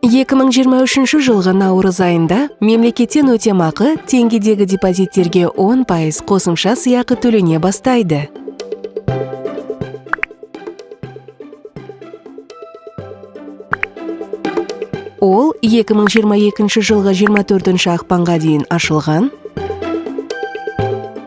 2023 жылғы наурыз айында мемлекеттен өтемақы теңгедегі депозиттерге 10% қосымша сыйақы төлене бастайды. Ол 2022 жылғы 24 ақпанға дейін ашылған.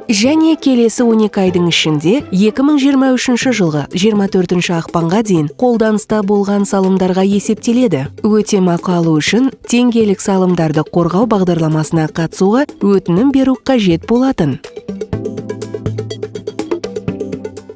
Және келесі 12 айдың ішінде 2023 жылғы 24 ақпанға дейін қолданыста болған салымдарға есептеледі. Өтемақы алу үшін теңгелік салымдарды қорғау бағдарламасына қатысуға өтінім беру қажет болатын.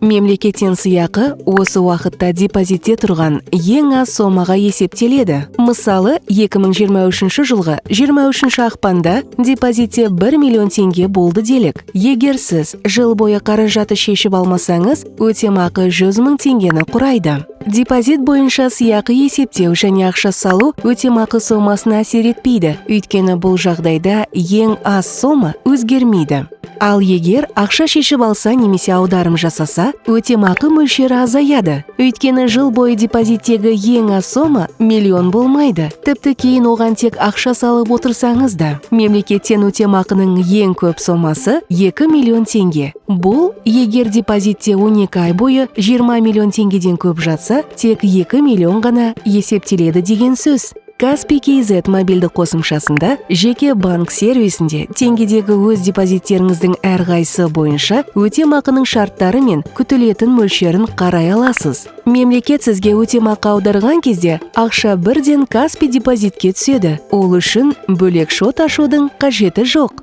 Мемлекеттен сыйақы осы уақытта депозитте тұрған ең аз сомаға есептеледі. Мысалы, 2023 жылғы 23 ақпанда депозитте 1 миллион теңге болды делік. Егер сіз жыл бойы қаражаты шешіп алмасаңыз, өтемақы 100 мың теңгені құрайды. Депозит бойынша сыйақы есептеу және ақша салу өтемақы сомасына әсер етпейді, өйткені бұл жағдайда ең аз сома өзгермейді. Ал егер ақша шешіп алса немесе аударым жасаса, өтемақы мөлшері азаяды. Өйткені жыл бойы депозиттегі ең аз сома миллион болмайды. Тіпті кейін оған тек ақша салып отырсаңыз да. Мемлекеттен өтемақының ең көп сомасы 2 миллион теңге. Бұл, егер депозитте 12 ай бойы 20 миллион теңгеден көп жатса, тек 2 миллион ғана есептеледі деген сөз. Каспий KZ мобильді қосымшасында жеке банк сервисінде теңгедегі өз депозиттеріңіздің әрқайсысы бойынша өтемақының шарттары мен күтілетін мөлшерін қарай аласыз. Мемлекет сізге өтемақы аударған кезде ақша бірден Каспий депозитке түседі. Ол үшін бөлек шот ашудың қажеті жоқ.